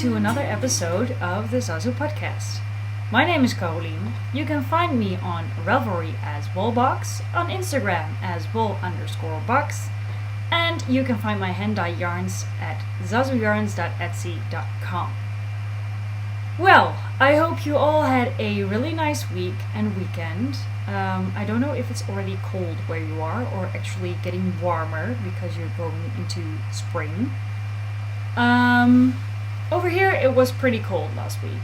to another episode of the Zazu podcast. My name is Caroline. You can find me on Ravelry as Woolbox, on Instagram as wool_box, and you can find my hand-dye yarns at zazuyarns.etsy.com. Well, I hope you all had a really nice week and weekend. I don't know if it's already cold where you are or actually getting warmer because you're going into spring. Over here it was pretty cold last week.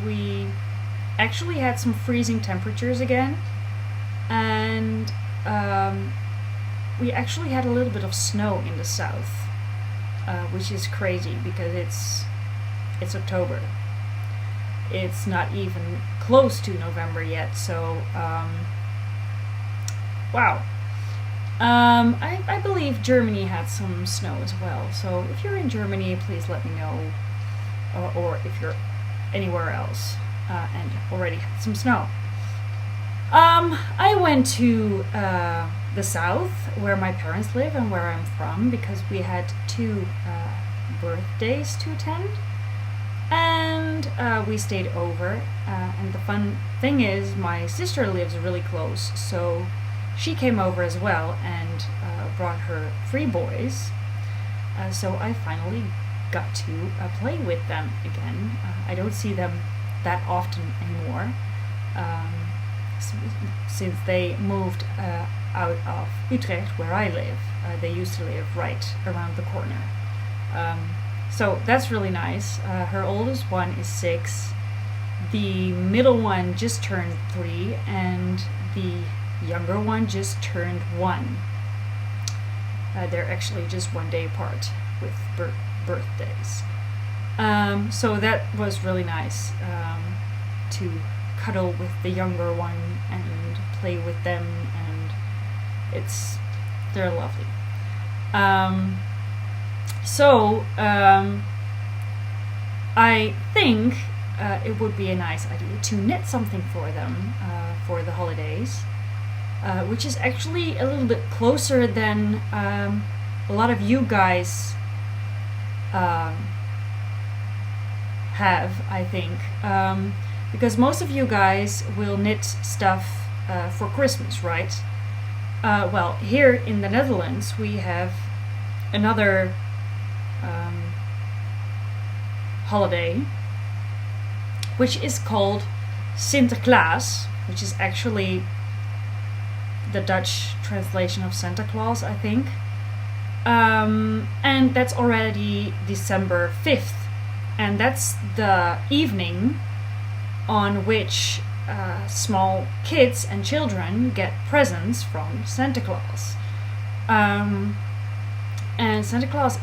We actually had some freezing temperatures again, and we actually had a little bit of snow in the south, which is crazy because it's October. It's not even close to November yet, so wow. I believe Germany had some snow as well, so if you're in Germany, please let me know, or if you're anywhere else and already had some snow. I went to the south, where my parents live and where I'm from, because we had two birthdays to attend, and we stayed over, and the fun thing is my sister lives really close, so she came over as well and brought her 3 boys. So I finally got to play with them again. I don't see them that often anymore, since they moved out of Utrecht, where I live. They used to live right around the corner. So that's really nice. Her oldest one is 6. The middle one just turned 3, and the younger one just turned 1. They're actually just 1 day apart with birthdays. So that was really nice to cuddle with the younger one and play with them, and they're lovely. So I think it would be a nice idea to knit something for them for the holidays, which is actually a little bit closer than a lot of you guys have, I think, because most of you guys will knit stuff for Christmas, right? Well, here in the Netherlands we have another holiday, which is called Sinterklaas, which is actually the Dutch translation of Santa Claus, I think. And that's already December 5th. And that's the evening on which small kids and children get presents from Santa Claus. And Santa Claus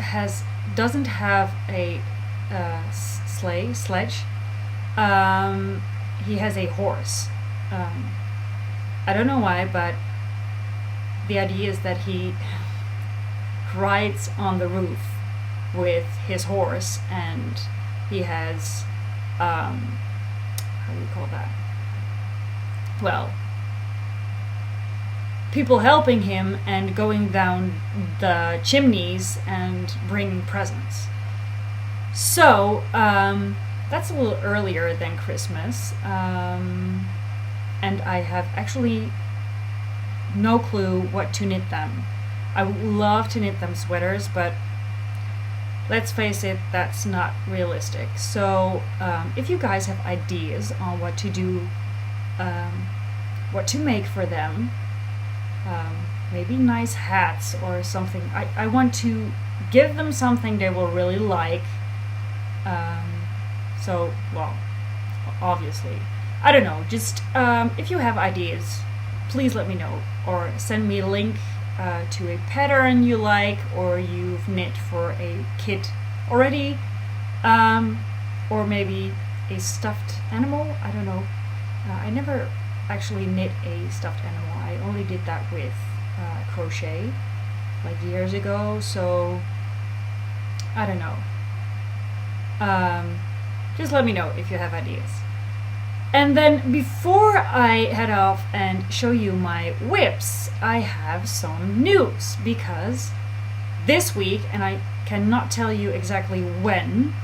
doesn't have a sledge. He has a horse. I don't know why, but the idea is that he rides on the roof with his horse, and he has how do you call that? Well, people helping him and going down the chimneys and bringing presents. So that's a little earlier than Christmas, and I have actually no clue what to knit them. I would love to knit them sweaters, but let's face it, that's not realistic. So if you guys have ideas on what to do, what to make for them, maybe nice hats or something. I want to give them something they will really like. So, well, obviously, I don't know, just if you have ideas, please let me know, or send me a link to a pattern you like, or you've knit for a kid already, or maybe a stuffed animal. I don't know. I never actually knit a stuffed animal. I only did that with crochet like years ago, so I don't know. Just let me know if you have ideas. And then before I head off and show you my whips, I have some news, because this week, and I cannot tell you exactly when,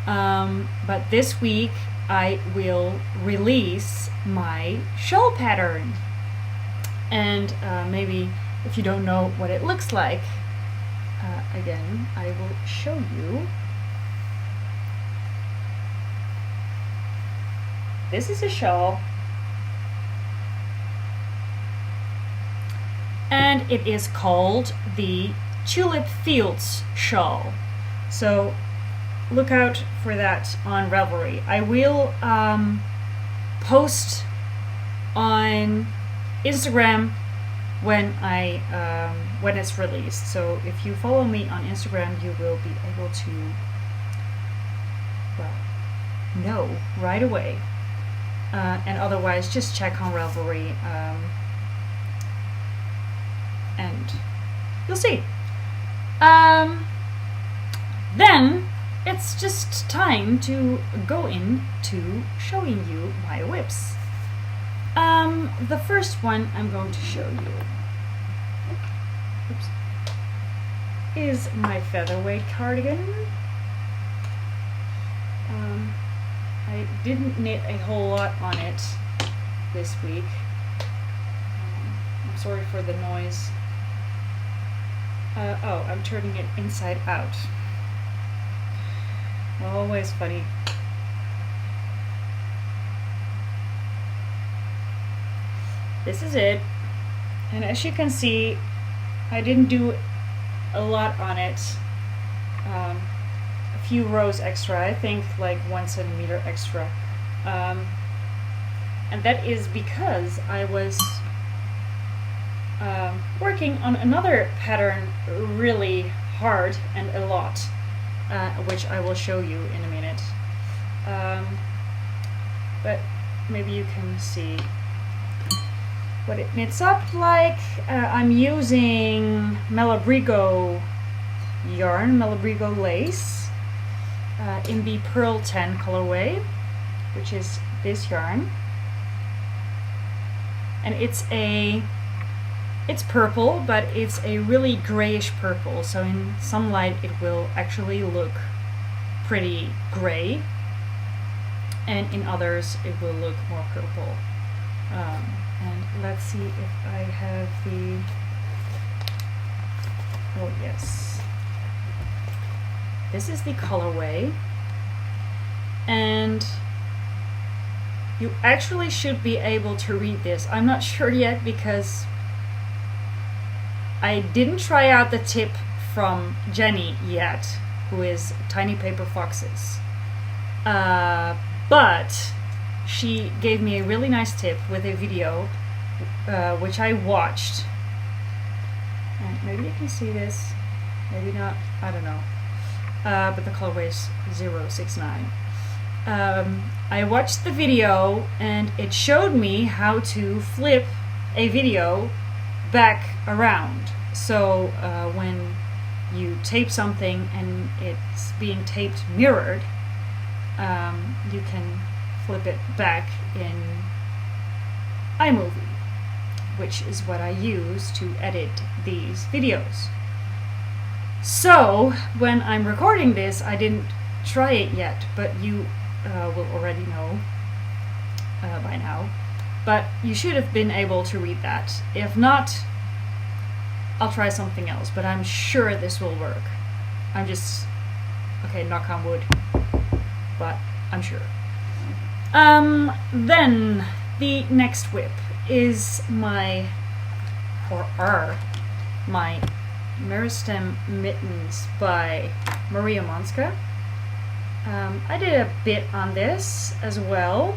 But this week I will release my shawl pattern. And maybe if you don't know what it looks like, again, I will show you. This is a shawl. And it is called the Tulip Fields shawl. So look out for that on Ravelry. I will post on Instagram when when it's released. So if you follow me on Instagram, you will be able to, well, know right away. And otherwise, just check on Ravelry, and you'll see. Then it's just time to go into showing you my whips. The first one I'm going to show you, oops, is my Featherway cardigan. I didn't knit a whole lot on it this week. I'm sorry for the noise. Oh, I'm turning it inside out. Always funny. This is it. And as you can see, I didn't do a lot on it. A few rows extra, I think like 1 centimeter extra. And that is because I was working on another pattern really hard and a lot, which I will show you in a minute. But maybe you can see what it knits up like. I'm using Malabrigo yarn, Malabrigo lace, in the Pearl 10 colorway, which is this yarn. And it's purple, but it's a really grayish purple, so in some light it will actually look pretty gray, and in others it will look more purple. And let's see if I have the, oh yes, this is the colorway, and you actually should be able to read this. I'm not sure yet because I didn't try out the tip from Jenny yet, who is Tiny Paper Foxes. But she gave me a really nice tip with a video, which I watched. And maybe you can see this, maybe not, I don't know. But the colorway is 069. I watched the video and it showed me how to flip a video back around. So when you tape something and it's being taped mirrored, you can flip it back in iMovie, which is what I use to edit these videos. So when I'm recording this, I didn't try it yet, but you will already know by now. But you should have been able to read that. If not, I'll try something else, but I'm sure this will work. I'm just, okay, knock on wood, but I'm sure. Then the next whip is my Meristem Mittens by Maria Monska. I did a bit on this as well.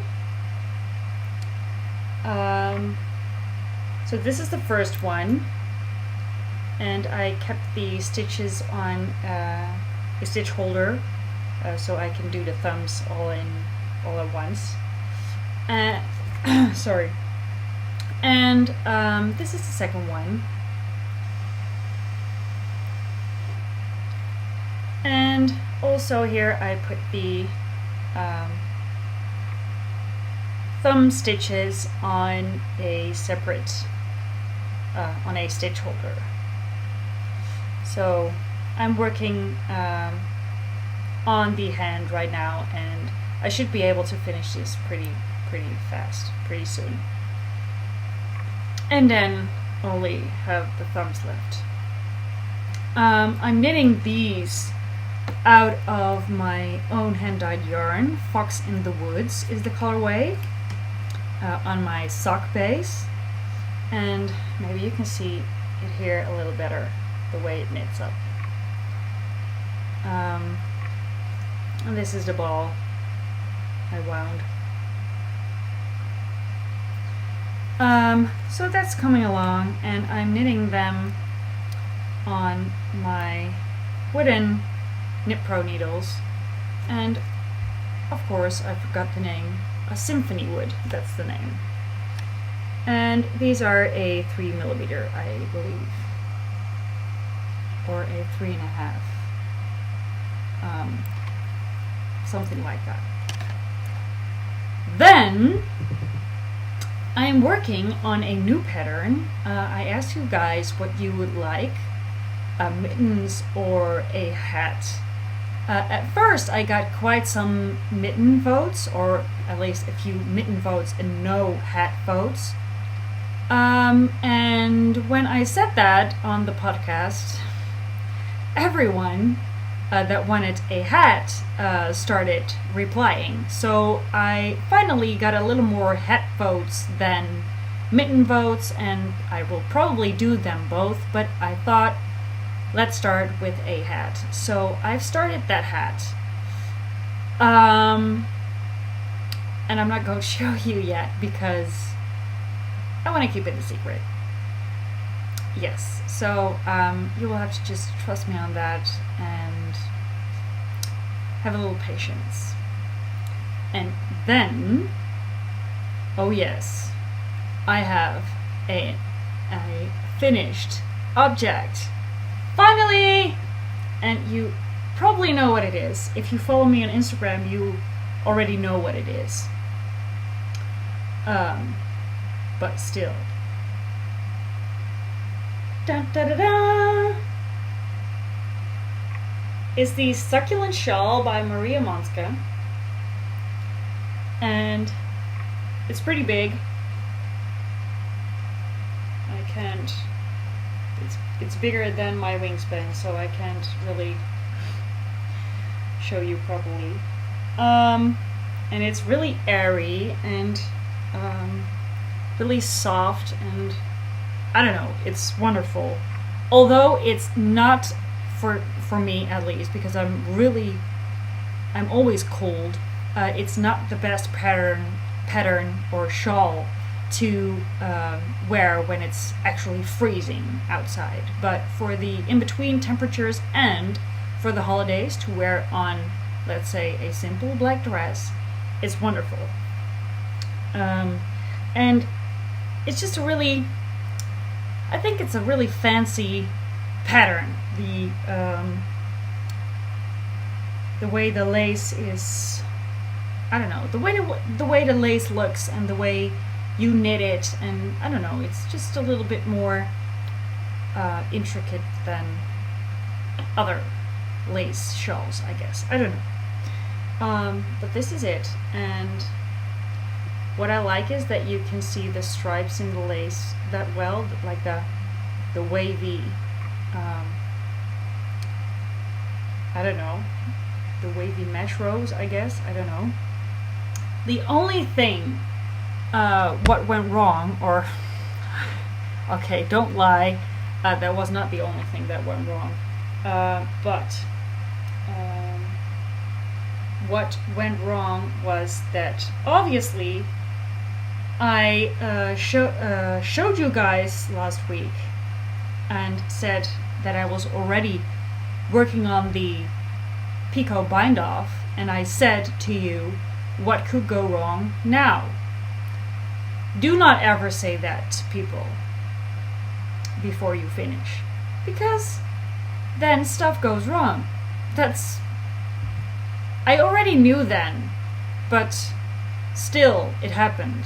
So this is the first one, and I kept the stitches on a stitch holder, so I can do the thumbs all at once. Sorry. And this is the second one. And also here I put the thumb stitches on a separate, on a stitch holder. So I'm working on the hand right now, and I should be able to finish this pretty fast, pretty soon. And then only have the thumbs left. I'm knitting these out of my own hand-dyed yarn. Fox in the Woods is the colorway, on my sock base. And maybe you can see it here a little better, the way it knits up. And this is the ball I wound. So that's coming along, and I'm knitting them on my wooden Knit Pro needles, and of course I forgot the name, a symphony wood, that's the name. And these are a 3mm, I believe, or a 3.5, something like that. Then I am working on a new pattern. I asked you guys what you would like, mittens or a hat. At first I got quite some mitten votes, or at least a few mitten votes and no hat votes. And when I said that on the podcast, everyone that wanted a hat started replying. So I finally got a little more hat votes than mitten votes, and I will probably do them both, but I thought, let's start with a hat. So I've started that hat. And I'm not going to show you yet because I want to keep it a secret. Yes, so you will have to just trust me on that and have a little patience. And then, oh yes, I have a finished object. Finally! And you probably know what it is. If you follow me on Instagram, you already know what it is. But still. Dun, da, da, da. It's the Succulent Shawl by Maria Monska. And it's pretty big. I can't... It's bigger than my wingspan, so I can't really show you properly. And it's really airy and really soft, and I don't know, it's wonderful. Although it's not for me, at least, because I'm always cold. It's not the best pattern or shawl to wear when it's actually freezing outside, but for the in-between temperatures and for the holidays to wear on, let's say, a simple black dress, it's wonderful. And it's just I think it's a really fancy pattern. The way the lace is, I don't know, the way the lace looks and the way you knit it, and I don't know, it's just a little bit more intricate than other lace shawls, I guess. I don't know. But this is it, and what I like is that you can see the stripes in the lace that well, like the wavy, I don't know, the wavy mesh rows, I guess, I don't know. The only thing what went wrong, or okay, don't lie, that was not the only thing that went wrong, but what went wrong was that obviously I showed you guys last week and said that I was already working on the Picot bind off, and I said to you, what could go wrong now? Do not ever say that to people before you finish, because then stuff goes wrong. I already knew then, but still it happened.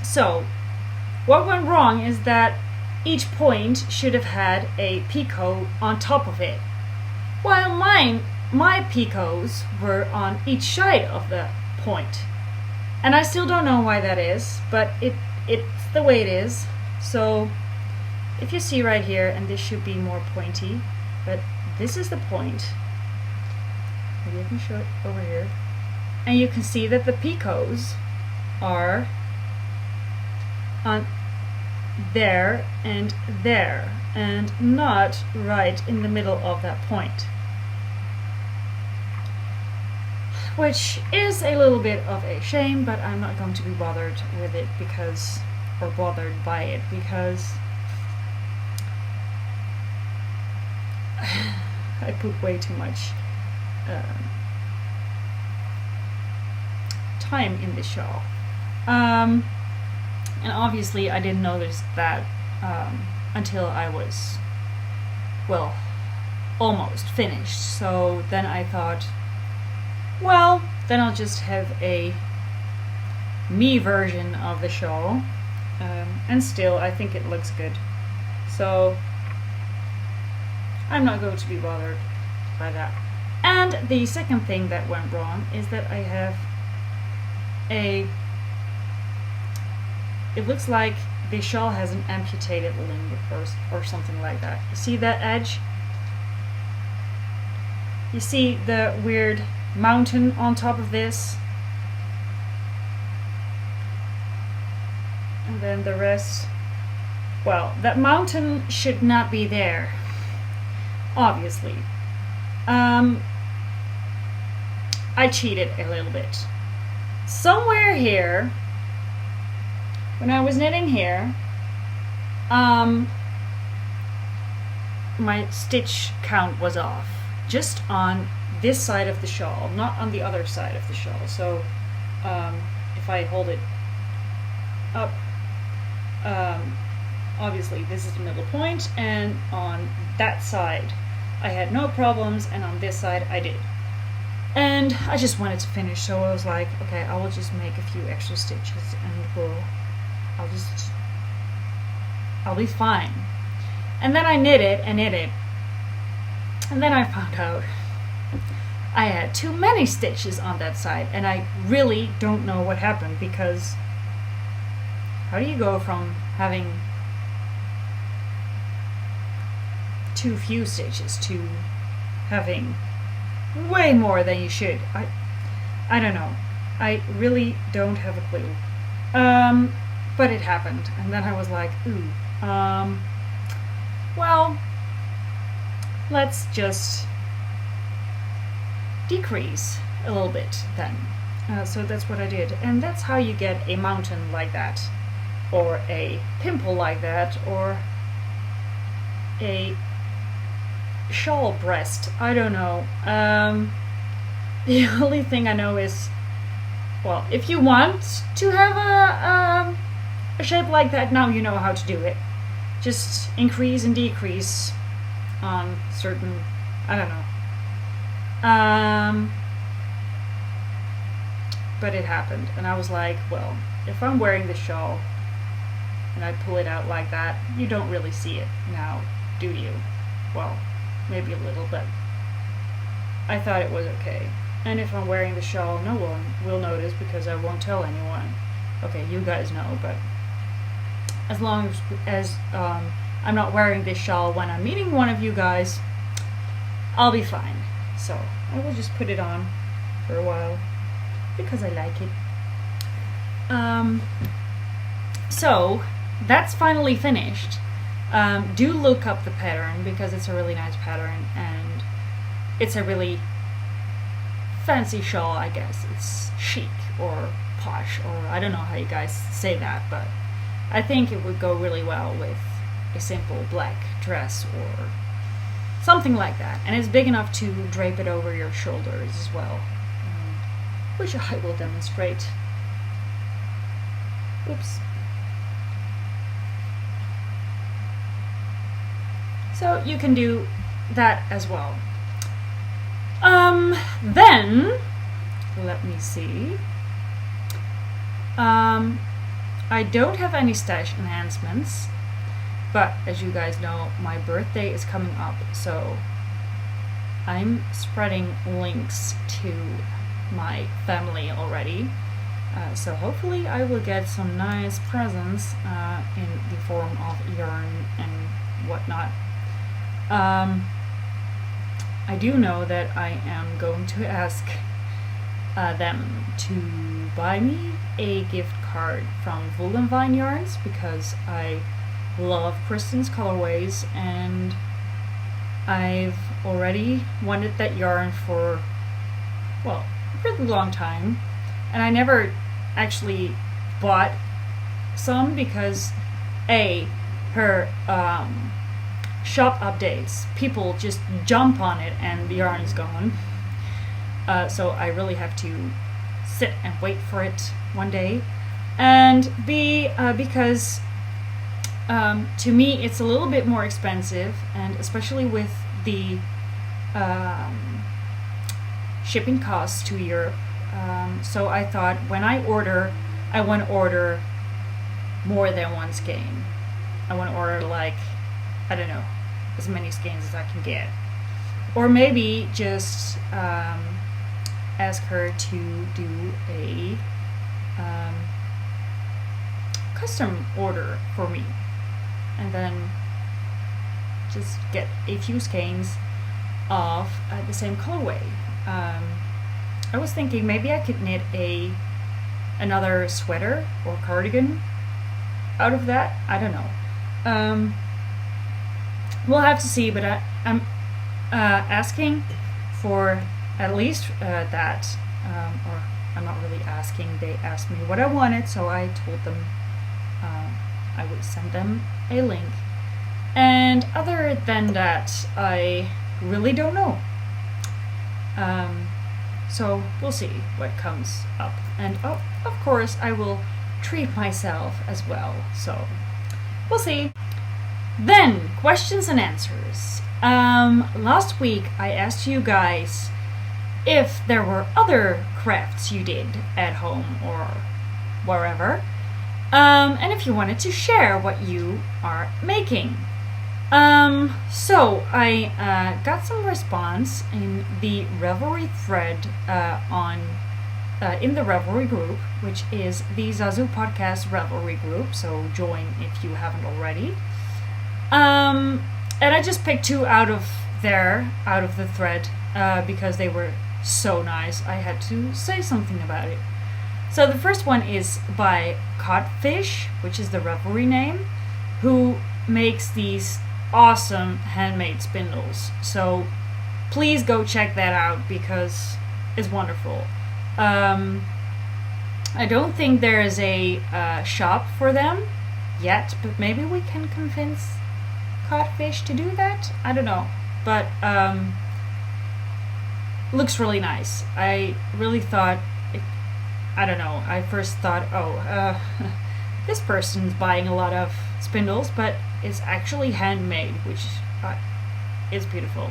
So what went wrong is that each point should have had a picot on top of it. while my picots were on each side of the point. And I still don't know why that is, but it's the way it is. So if you see right here, and this should be more pointy, but this is the point. Maybe I can show it over here. And you can see that the picots are on there, and not right in the middle of that point. Which is a little bit of a shame, but I'm not going to be bothered with it because, or bothered by it, because I put way too much time in this shawl. And obviously I didn't notice that until I was, well, almost finished. So then I thought, well, then I'll just have a me version of the shawl, and still I think it looks good. So I'm not going to be bothered by that. And the second thing that went wrong is that I have it looks like the shawl has an amputated limb or something like that. You see that edge? You see the weird mountain on top of this? And then the rest. Well, that mountain should not be there, obviously. I cheated a little bit. Somewhere here, when I was knitting here, my stitch count was off. Just on this side of the shawl, not on the other side of the shawl. So if I hold it up, obviously this is the middle point, and on that side I had no problems, and on this side I did. And I just wanted to finish, so I was like, okay, I will just make a few extra stitches and I'll be fine. And then I knit it, and then I found out I had too many stitches on that side, and I really don't know what happened, because how do you go from having too few stitches to having way more than you should? I don't know. I really don't have a clue. But it happened, and then I was like, ooh, well, let's just decrease a little bit then. So that's what I did, and that's how you get a mountain like that, or a pimple like that, or a shawl breast. I don't know. The only thing I know is, well, if you want to have a shape like that, now you know how to do it. Just increase and decrease on certain, I don't know. But it happened, and I was like, well, if I'm wearing the shawl and I pull it out like that, you don't really see it now, do you? Well, maybe a little, but I thought it was okay. And if I'm wearing the shawl, no one will notice, because I won't tell anyone. Okay, you guys know, but as long as I'm not wearing this shawl when I'm meeting one of you guys, I'll be fine. So I will just put it on for a while because I like it. So that's finally finished. Do look up the pattern, because it's a really nice pattern, and it's a really fancy shawl, I guess. It's chic or posh, or I don't know how you guys say that, but I think it would go really well with a simple black dress or something like that. And it's big enough to drape it over your shoulders as well, which I will demonstrate. Oops. So you can do that as well. Then, let me see. I don't have any stash enhancements, but as you guys know, my birthday is coming up, so I'm spreading links to my family already. So hopefully I will get some nice presents in the form of yarn and whatnot. I do know that I am going to ask them to buy me a gift card from Wool and Vine Yarns because I love Kristen's colorways and I've already wanted that yarn for, well, a pretty long time, and I never actually bought some because her shop updates, people just jump on it and the yarn is gone. So I really have to sit and wait for it one day. And B, because to me it's a little bit more expensive, and especially with the shipping costs to Europe. So I thought when I order, I want to order more than one skein. I want to order like, I don't know, as many skeins as I can get. Or maybe just ask her to do a custom order for me. And then just get a few skeins of the same colorway. I was thinking maybe I could knit another sweater or cardigan out of that. I don't know. We'll have to see, but I'm asking for at least that, or I'm not really asking. They asked me what I wanted, so I told them I would send them a link. And other than that, I really don't know. So we'll see what comes up. And of course, I will treat myself as well. So we'll see. Then, questions and answers. Last week I asked you guys if there were other crafts you did at home or wherever, and if you wanted to share what you are making. So I got some response in the Ravelry thread in the Ravelry group, which is the Zazu Podcast Ravelry group, so join if you haven't already. And I just picked two out of the thread, because they were so nice. I had to say something about it. So the first one is by Codfish, which is the Ravelry name, who makes these awesome handmade spindles. So please go check that out because it's wonderful. I don't think there is a shop for them yet, but maybe we can convince Codfish to do that. I don't know, but looks really nice. I really thought, I don't know, I first thought, this person's buying a lot of spindles, but it's actually handmade, which is beautiful.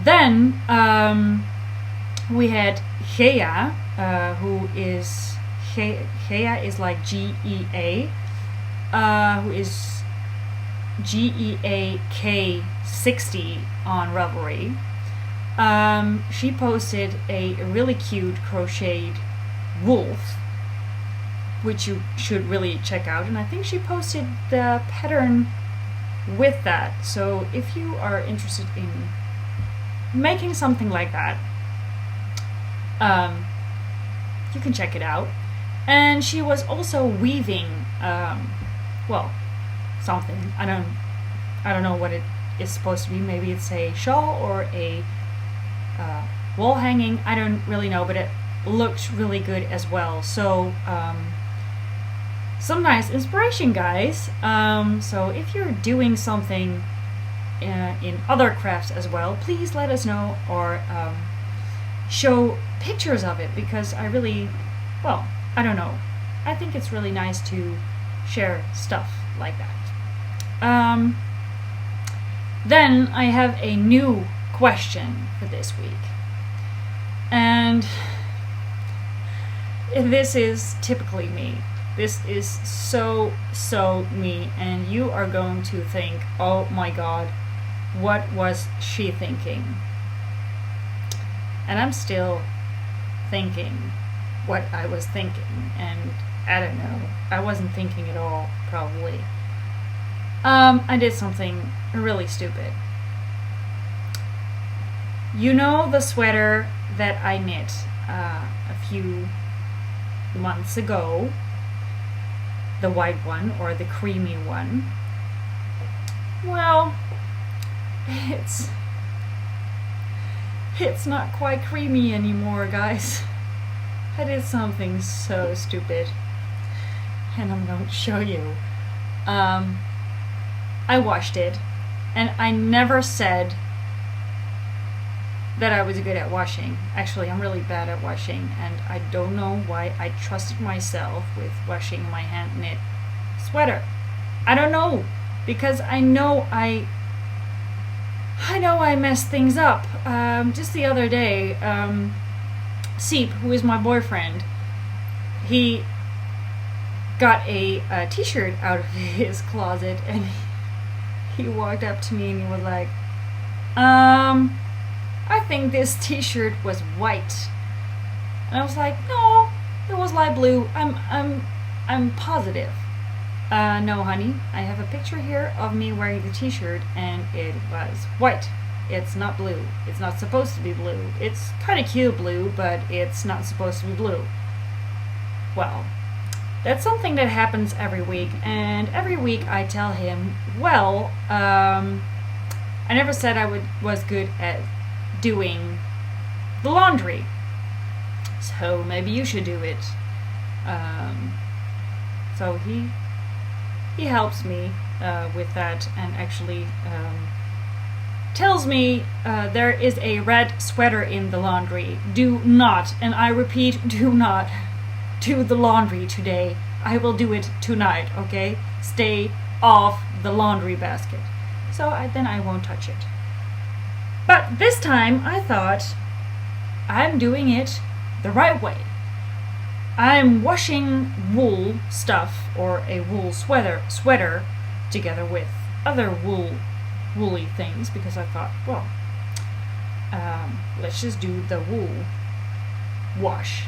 Then we had Gea, who is Gea is like GEA, who is GEAK60 on Ravelry. She posted a really cute crocheted wolf, which you should really check out, and I think she posted the pattern with that. So if you are interested in making something like that, you can check it out. And she was also weaving something. I don't know what it is supposed to be. Maybe it's a shawl or a wall hanging. I don't really know, but it looked really good as well. So some nice inspiration, guys. So if you're doing something in other crafts as well, please let us know, or show pictures of it, because I really, I don't know, I think it's really nice to share stuff like that. Then I have a new question for this week, and this is typically me. This is so me, and you are going to think, oh my god, what was she thinking? And I'm still thinking what I was thinking, and I don't know, I wasn't thinking at all, probably. I did something really stupid. You know the sweater that I knit a few months ago, the white one or the creamy one? Well, it's not quite creamy anymore, guys. I did something so stupid, and I'm going to show you. I washed it, and I never said that I was good at washing. Actually, I'm really bad at washing, and I don't know why I trusted myself with washing my hand knit sweater. I don't know, because I know I messed things up. Just the other day, Seep, who is my boyfriend, he got a t-shirt out of his closet, and he walked up to me and he was like, I think this t-shirt was white. And I was like, no, it was light blue. I'm positive. No, honey, I have a picture here of me wearing the t-shirt, and it was white. It's not blue. It's not supposed to be blue. It's kind of cute blue, but it's not supposed to be blue. Well, that's something that happens every week, and every week I tell him, well, I never said I was good at doing the laundry, so maybe you should do it. So he helps me with that, and actually tells me there is a red sweater in the laundry. Do not, and I repeat, do not do the laundry today. I will do it tonight, okay? Stay off the laundry basket. So then I won't touch it. But this time I thought, I'm doing it the right way. I'm washing wool stuff, or a wool sweater together with other woolly things, because I thought, well, let's just do the wool wash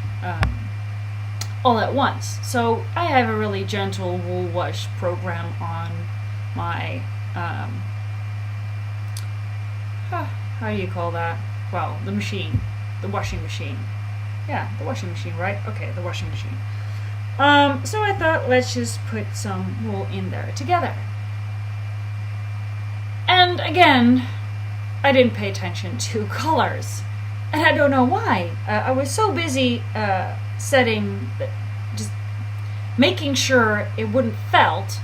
all at once. So I have a really gentle wool wash program on my how do you call that? Well, the machine, the washing machine. Yeah, the washing machine, right? Okay, the washing machine. So I thought, let's just put some wool in there together. And again, I didn't pay attention to colors. And I don't know why. I was so busy setting, just making sure it wouldn't felt,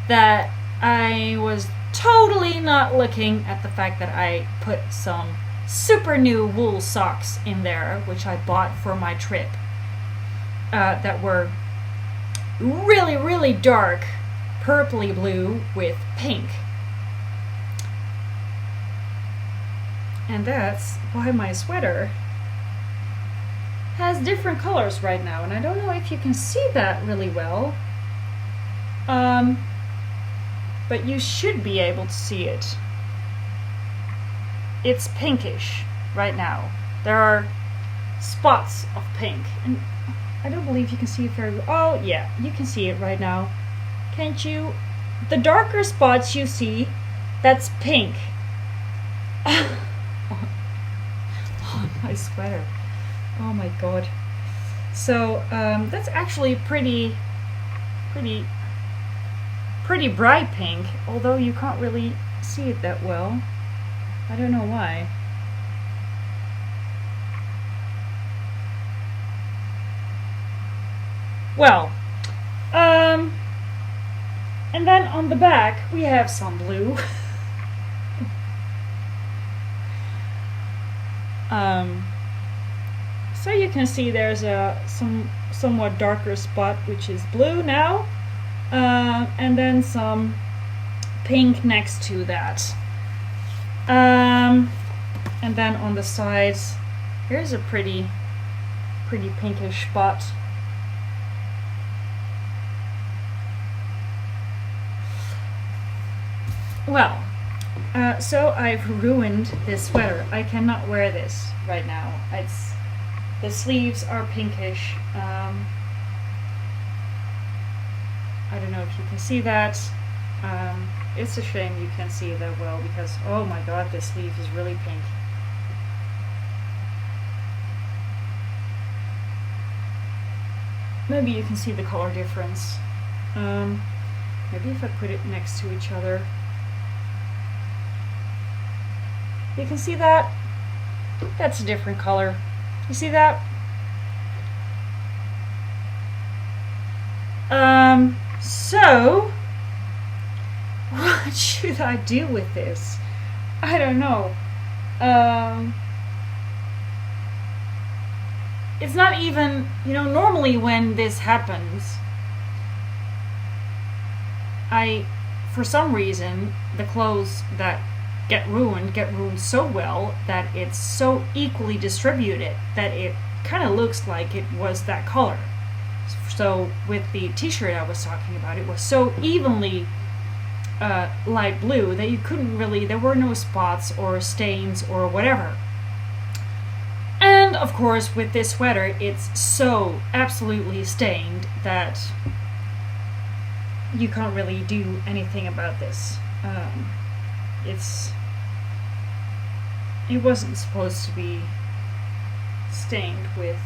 that I was totally not looking at the fact that I put some super new wool socks in there, which I bought for my trip, that were really, really dark purpley blue with pink. And that's why my sweater has different colors right now, and I don't know if you can see that really well, but you should be able to see it. It's pinkish right now. There are spots of pink, and I don't believe you can see it very well. Oh yeah, you can see it right now. Can't you? The darker spots you see, that's pink. On my sweater. Oh my god. So that's actually pretty bright pink, although you can't really see it that well. I don't know why. Well, and then on the back we have some blue. So you can see there's a somewhat darker spot, which is blue now, and then some pink next to that. And then on the sides, here's a pretty pinkish spot. Well, So I've ruined this sweater. I cannot wear this right now. The sleeves are pinkish. I don't know if you can see that. It's a shame you can't see that well because, oh my god, this sleeve is really pink. Maybe you can see the color difference. Maybe if I put it next to each other. You can see that? That's a different color. You see that? So, what should I do with this? I don't know. It's not even, normally when this happens, for some reason, the clothes that get ruined so well that it's so equally distributed that it kind of looks like it was that color. So with the t-shirt I was talking about, it was so evenly light blue that you couldn't really, there were no spots or stains or whatever. And of course with this sweater it's so absolutely stained that you can't really do anything about this. It wasn't supposed to be stained with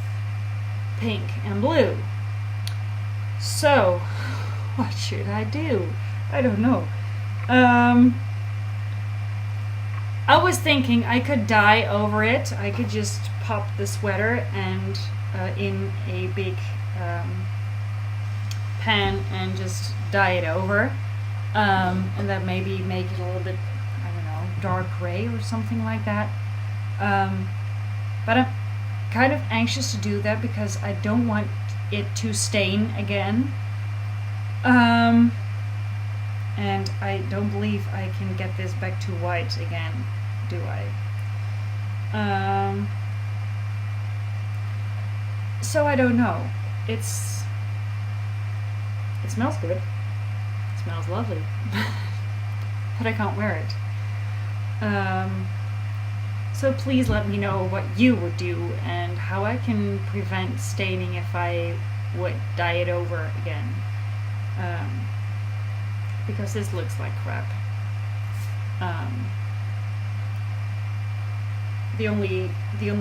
pink and blue. So, what should I do? I don't know. I was thinking I could dye over it. I could just pop the sweater and in a big pan and just dye it over. And then maybe make it a little bit, I don't know, dark gray or something like that. But I'm kind of anxious to do that because I don't want it to stain again. And I don't believe I can get this back to white again, do I? So I don't know. It smells good. It smells lovely. But I can't wear it. So please let me know what you would do and how I can prevent staining if I would dye it over again. Because this looks like crap. The only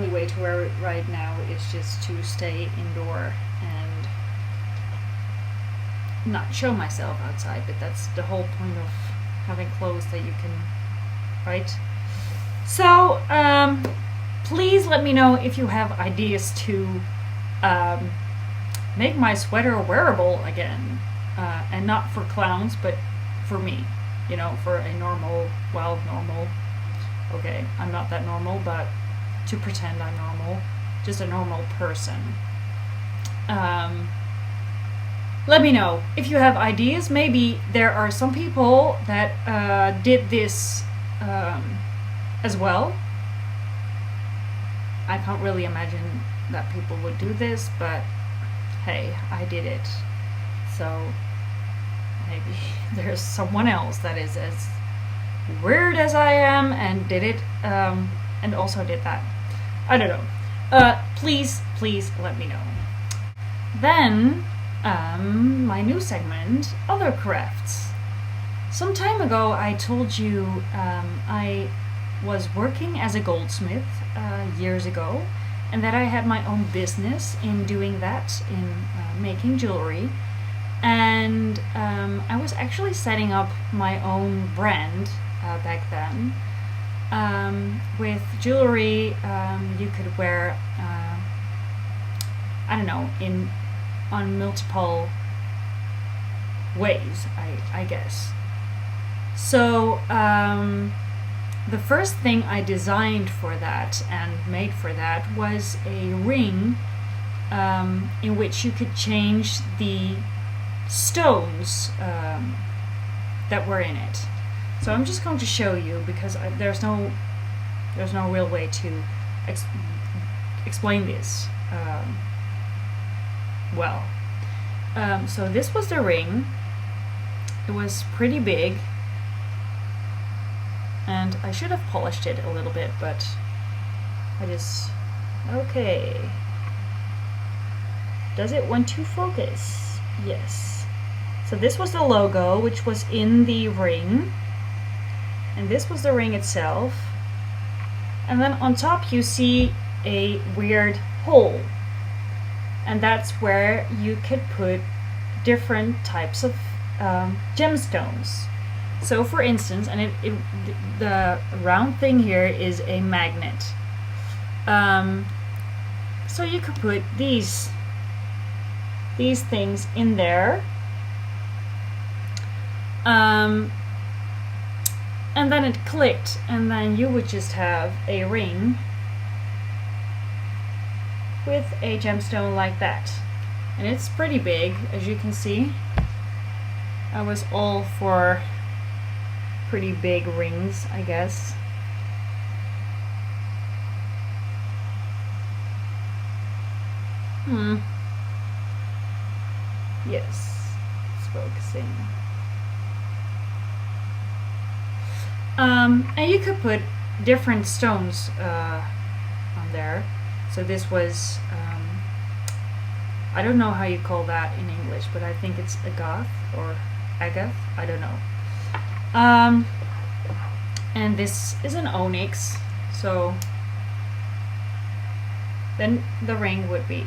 way to wear it right now is just to stay indoor and not show myself outside, but that's the whole point of having clothes that you can, right? So, please let me know if you have ideas to make my sweater wearable again. And not for clowns, but for me. For a normal, okay, I'm not that normal, but to pretend I'm normal. Just a normal person. Let me know if you have ideas. Maybe there are some people that did this as well. I can't really imagine that people would do this, but hey, I did it. So maybe there's someone else that is as weird as I am and did it, and also did that. I don't know. Please let me know. Then, my new segment, Other Crafts. Some time ago I told you I was working as a goldsmith years ago, and that I had my own business in doing that, in making jewelry. And I was actually setting up my own brand back then with jewelry you could wear, I don't know, on multiple ways, I guess. So the first thing I designed for that and made for that was a ring in which you could change the stones that were in it. So I'm just going to show you because there's no real way to explain this well. So this was the ring. It was pretty big. And I should have polished it a little bit, but I just... Okay. Does it want to focus? Yes. So this was the logo, which was in the ring. And this was the ring itself. And then on top you see a weird hole. And that's where you could put different types of gemstones. So for instance, and the round thing here is a magnet. So you could put these things in there. And then it clicked, and then you would just have a ring with a gemstone like that. And it's pretty big, as you can see. I was all for pretty big rings, I guess. Yes, it's focusing. And you could put different stones on there. So this was, I don't know how you call that in English, but I think it's agath or agath, I don't know. And this is an onyx, so then the ring would be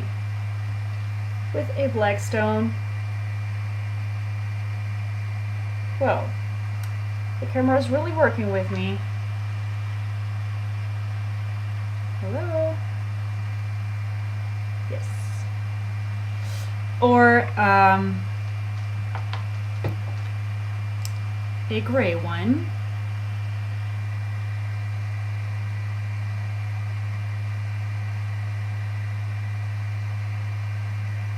with a black stone. Well, the camera is really working with me. Hello? Yes. Or a gray one.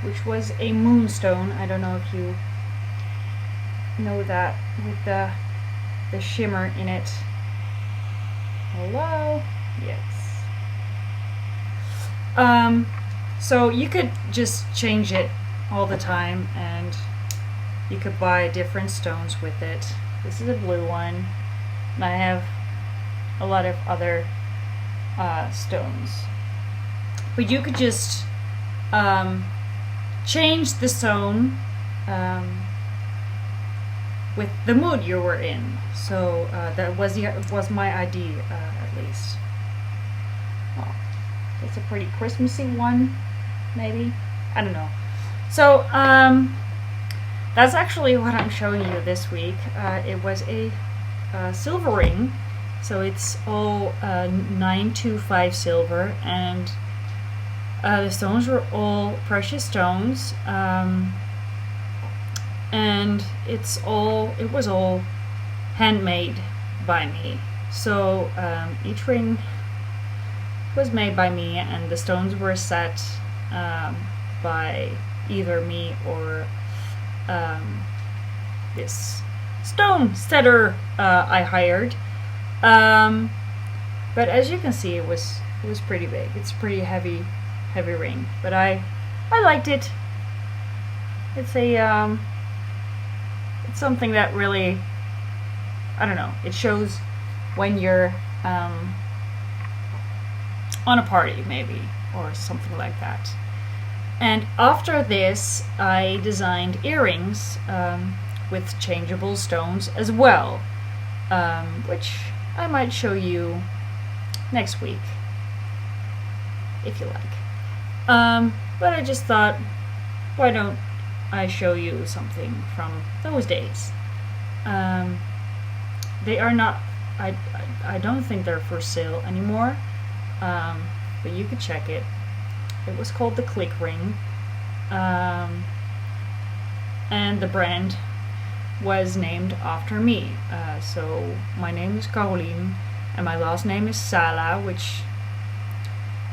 Which was a moonstone. I don't know if you know that, with the shimmer in it. Hello? Yes. So you could just change it all the time, and you could buy different stones with it. This is a blue one, and I have a lot of other stones. But you could just change the stone with the mood you were in. So that was my idea, at least. Oh, it's a pretty Christmassy one, maybe. I don't know. So that's actually what I'm showing you this week. It was a silver ring, so it's all 925 silver, and the stones were all precious stones. And it was all handmade by me. So each ring was made by me, and the stones were set by either me or this stone setter I hired. But as you can see, it was pretty big. It's a pretty heavy ring, but I liked it. It's a it's something that really, I don't know, it shows when you're on a party, maybe, or something like that. And after this, I designed earrings with changeable stones as well, which I might show you next week, if you like. But I just thought, why don't I show you something from those days. They are not, I don't think they're for sale anymore, but you could check it. It was called the Click Ring, and the brand was named after me. So my name is Caroline, and my last name is Sala, which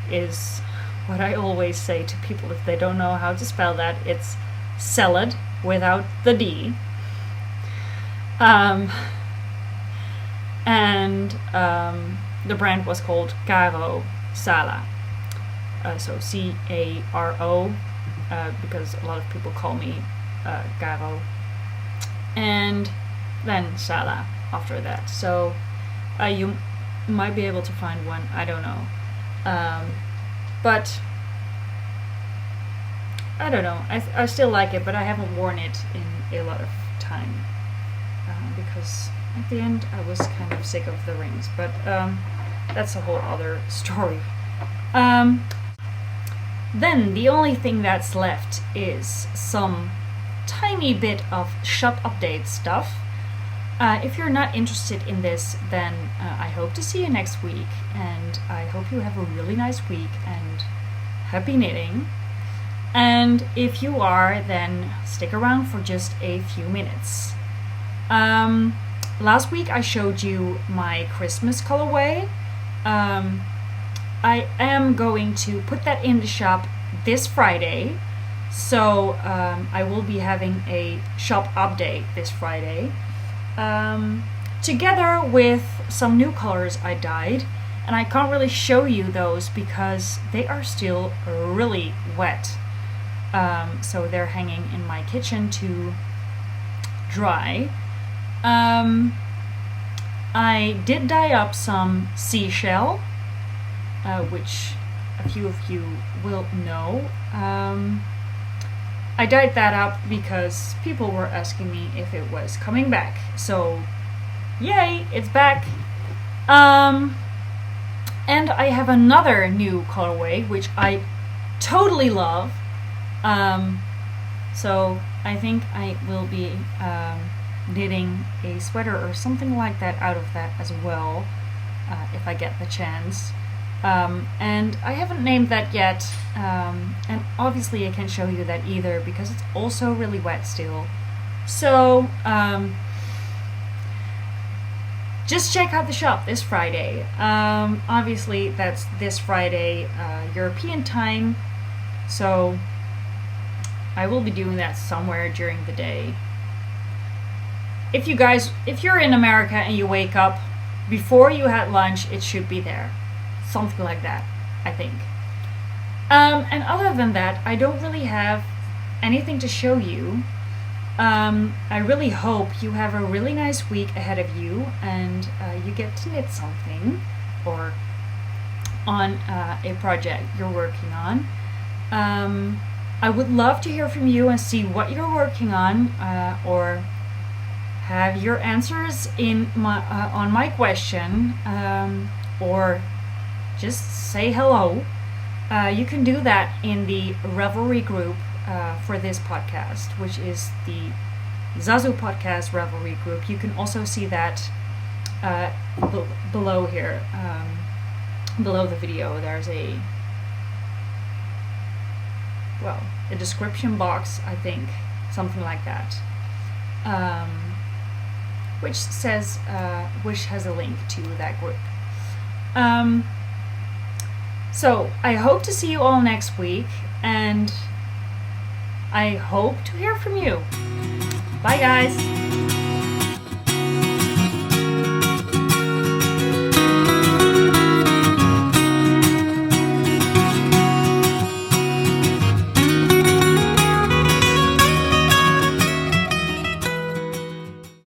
is what I always say to people if they don't know how to spell that. It's salad without the D. The brand was called Caro Sala. So C-A-R-O, because a lot of people call me Caro. And then Sala after that. So You might be able to find one. I don't know. But I don't know. I still like it, but I haven't worn it in a lot of time because at the end I was kind of sick of the rings. But that's a whole other story. Then the only thing that's left is some tiny bit of shop update stuff. If you're not interested in this, then I hope to see you next week, and I hope you have a really nice week and happy knitting. And if you are, then stick around for just a few minutes. Last week I showed you my Christmas colorway. I am going to put that in the shop this Friday, so I will be having a shop update this Friday, together with some new colors I dyed, and I can't really show you those because they are still really wet, so they're hanging in my kitchen to dry. I did dye up some seashell, which a few of you will know. I dyed that up because people were asking me if it was coming back. So, yay, it's back. And I have another new colorway, which I totally love. So I think I will be knitting a sweater or something like that out of that as well, if I get the chance. And I haven't named that yet, and obviously I can't show you that either because it's also really wet still. So just check out the shop this Friday. Obviously that's this Friday European time, so I will be doing that somewhere during the day. If you're in America and you wake up before you had lunch, it should be there. Something like that, I think. And other than that, I don't really have anything to show you. I really hope you have a really nice week ahead of you and you get to knit something or on a project you're working on. I would love to hear from you and see what you're working on, or have your answers in on my question, or just say hello. You can do that in the Ravelry group for this podcast, which is the Zazu podcast Ravelry group. You can also see that below here, below the video. There's a description box, I think, something like that, which says which has a link to that group. So I hope to see you all next week, and I hope to hear from you. Bye, guys.